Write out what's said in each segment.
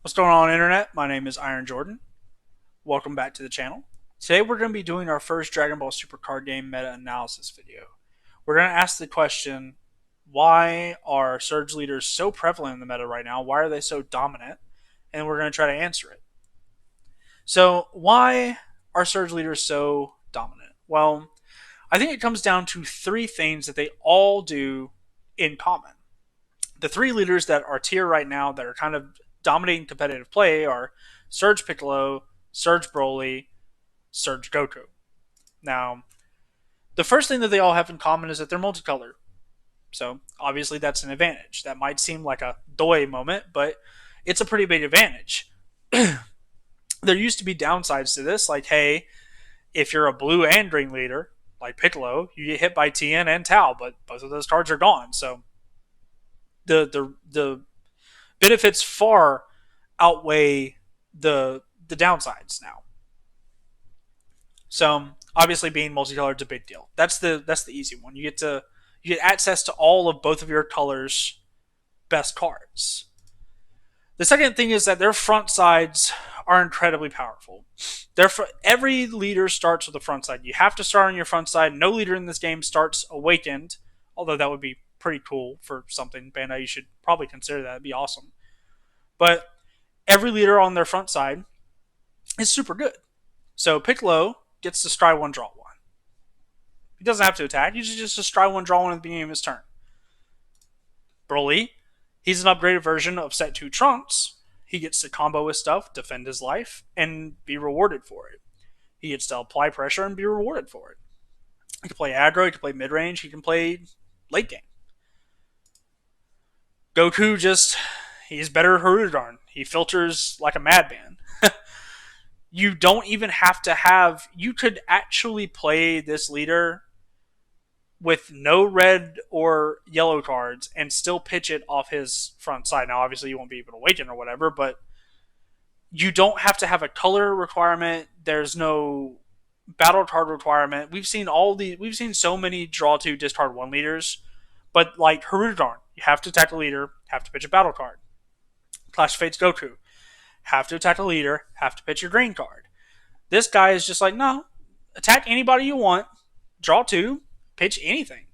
What's going on, Internet? My name is Iron Jordan. Welcome back to the channel. Today we're going to be doing our first Dragon Ball Super card game meta-analysis video. We're going to ask the question, why are Surge leaders so prevalent in the meta right now? Why are they so dominant? And we're going to try to answer it. So, why are Surge leaders so dominant? Well, I think it comes down to three things that they all do in common. The three leaders that are tier right now that are kind of dominating competitive play are Surge Piccolo, Surge Broly, Surge Goku. Now, the first thing that they all have in common is that they're multicolored. So, obviously, that's an advantage. That might seem like a doy moment, but it's a pretty big advantage. There used to be downsides to this, like, hey, if you're a blue and green leader, like Piccolo, you get hit by Tien and Tao, but both of those cards are gone. So, the benefits far outweigh the downsides now. So obviously being multicolored is a big deal. That's the easy one. You get access to all of both of your colors' best cards. The second thing is that their front sides are incredibly powerful. Every leader starts with a front side. You have to start on your front side. No leader in this game starts awakened, although that would be pretty cool for something. Bandai, you should probably consider that. It'd be awesome. But every leader on their front side is super good. So Piccolo gets to stride one, draw one. He doesn't have to attack. He just stride one, draw one at the beginning of his turn. Broly, he's an upgraded version of Set 2 Trunks. He gets to combo with stuff, defend his life, and be rewarded for it. He gets to apply pressure and be rewarded for it. He can play aggro, he can play mid range, he can play late game. Goku he's better Hirudegarn. He filters like a madman. You don't even have to have. You could actually play this leader with no red or yellow cards and still pitch it off his front side. Now, obviously, you won't be able to awaken or whatever, but you don't have to have a color requirement. There's no battle card requirement. We've seen so many draw two, discard one leaders, but like Hirudegarn, you have to attack the leader, have to pitch a battle card. Clash of Fates Goku, have to attack a leader, have to pitch your green card. This guy is just like, no, attack anybody you want, draw two, pitch anything.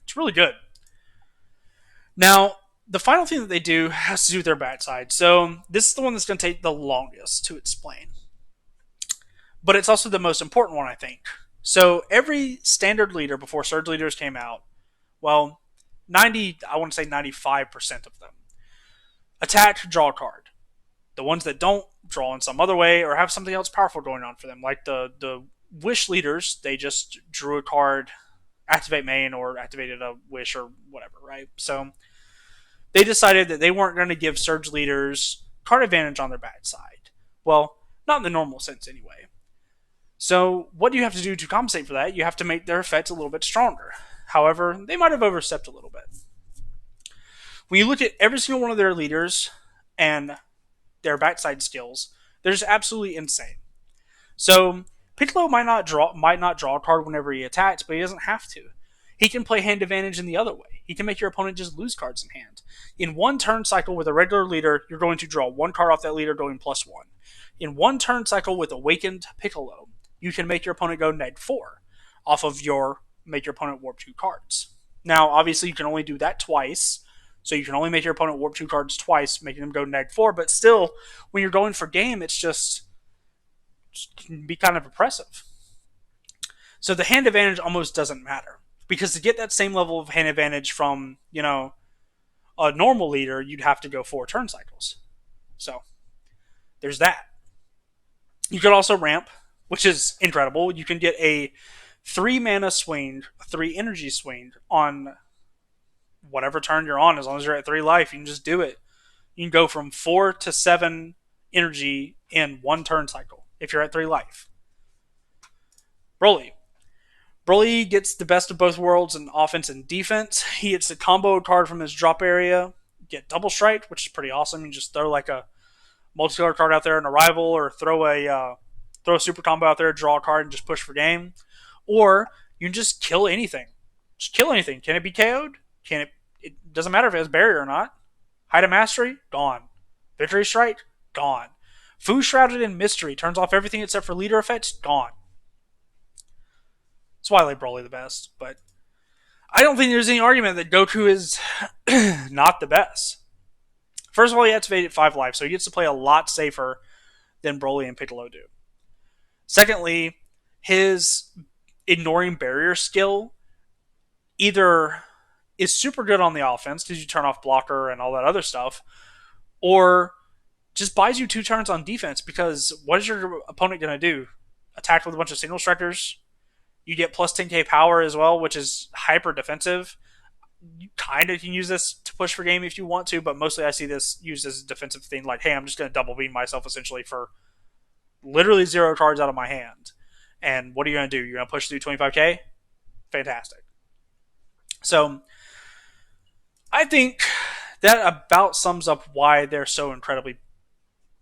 It's really good. Now, the final thing that they do has to do with their backside. So this is the one that's going to take the longest to explain. But it's also the most important one, I think. So every standard leader before Surge Leaders came out, well, I want to say 95% of them, attack, draw a card. The ones that don't draw in some other way or have something else powerful going on for them, like the wish leaders, they just drew a card, activate main, or activated a wish or whatever, right? So they decided that they weren't going to give Surge leaders card advantage on their bad side. Well, not in the normal sense anyway. So what do you have to do to compensate for that? You have to make their effects a little bit stronger. However, they might have overstepped a little bit. When you look at every single one of their leaders and their backside skills, they're just absolutely insane. So Piccolo might not draw a card whenever he attacks, but he doesn't have to. He can play hand advantage in the other way. He can make your opponent just lose cards in hand. In one turn cycle with a regular leader, you're going to draw one card off that leader going +1. In one turn cycle with Awakened Piccolo, you can make your opponent go -4 off of make your opponent warp 2 cards. Now, obviously, you can only do that twice, so you can only make your opponent warp 2 cards twice, making them go -4, but still, when you're going for game, it can be kind of oppressive. So the hand advantage almost doesn't matter. Because to get that same level of hand advantage from, a normal leader, you'd have to go 4 turn cycles. So, there's that. You could also ramp, which is incredible. You can get a 3 mana swing, 3 energy swing on whatever turn you're on. As long as you're at 3 life, you can just do it. You can go from 4 to 7 energy in 1 turn cycle if you're at 3 life. Broly gets the best of both worlds in offense and defense. He gets a combo card from his drop area. Get double strike, which is pretty awesome. You just throw like a multicolor card out there in a rival, or throw a super combo out there, draw a card, and just push for game. Or you can just kill anything. Just kill anything. Can it be KO'd? It doesn't matter if it has barrier or not. Height of Mastery, gone. Victory Strike, gone. Fu Shrouded in Mystery turns off everything except for leader effects, gone. That's why I like Broly the best, but I don't think there's any argument that Goku is not the best. First of all, he activated 5 life, so he gets to play a lot safer than Broly and Piccolo do. Secondly, his ignoring barrier skill either is super good on the offense because you turn off blocker and all that other stuff, or just buys you 2 turns on defense because what is your opponent going to do? Attack with a bunch of signal strikers? You get plus 10k power as well, which is hyper defensive. You kind of can use this to push for game if you want to, but mostly I see this used as a defensive thing like, hey, I'm just going to double beam myself essentially for literally 0 cards out of my hand. And what are you going to do? You're going to push through 25k? Fantastic. So I think that about sums up why they're so incredibly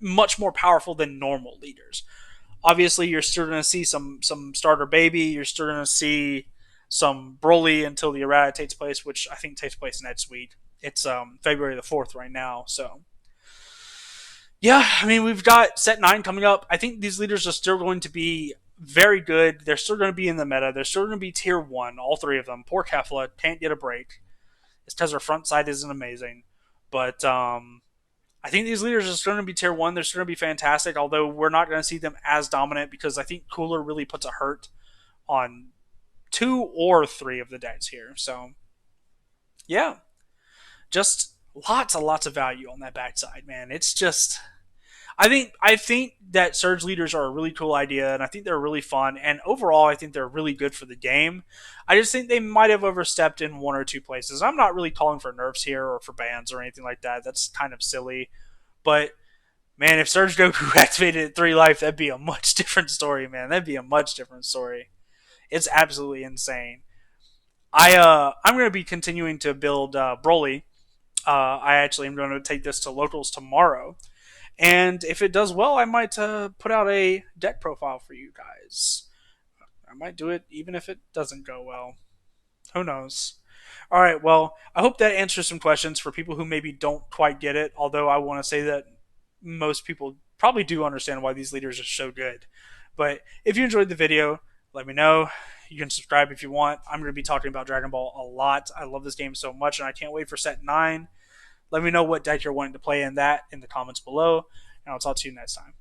much more powerful than normal leaders. Obviously, you're still going to see some starter baby. You're still going to see some Broly until the errata takes place, which I think takes place next week. It's February the 4th right now. So, yeah, I mean, we've got Set 9 coming up. I think these leaders are still going to be very good. They're still going to be in the meta. They're still going to be tier 1, all 3 of them. Poor Kefla can't get a break. It's because her front side isn't amazing. But I think these leaders are still going to be tier 1. They're still going to be fantastic, although we're not going to see them as dominant because I think Cooler really puts a hurt on 2 or 3 of the decks here. So, yeah, just lots and lots of value on that backside, man. It's just, I think that surge leaders are a really cool idea, and I think they're really fun. And overall, I think they're really good for the game. I just think they might have overstepped in 1 or 2 places. I'm not really calling for nerfs here or for bans or anything like that. That's kind of silly. But man, if Surge Goku activated at 3 life, that'd be a much different story, man. That'd be a much different story. It's absolutely insane. I'm going to be continuing to build Broly. I actually am going to take this to locals tomorrow. And if it does well, I might put out a deck profile for you guys. I might do it even if it doesn't go well. Who knows? All right, well, I hope that answers some questions for people who maybe don't quite get it, although I want to say that most people probably do understand why these leaders are so good. But if you enjoyed the video, let me know. You can subscribe if you want. I'm going to be talking about Dragon Ball a lot. I love this game so much, and I can't wait for Set 9. Let me know what deck you're wanting to play in that in the comments below, and I'll talk to you next time.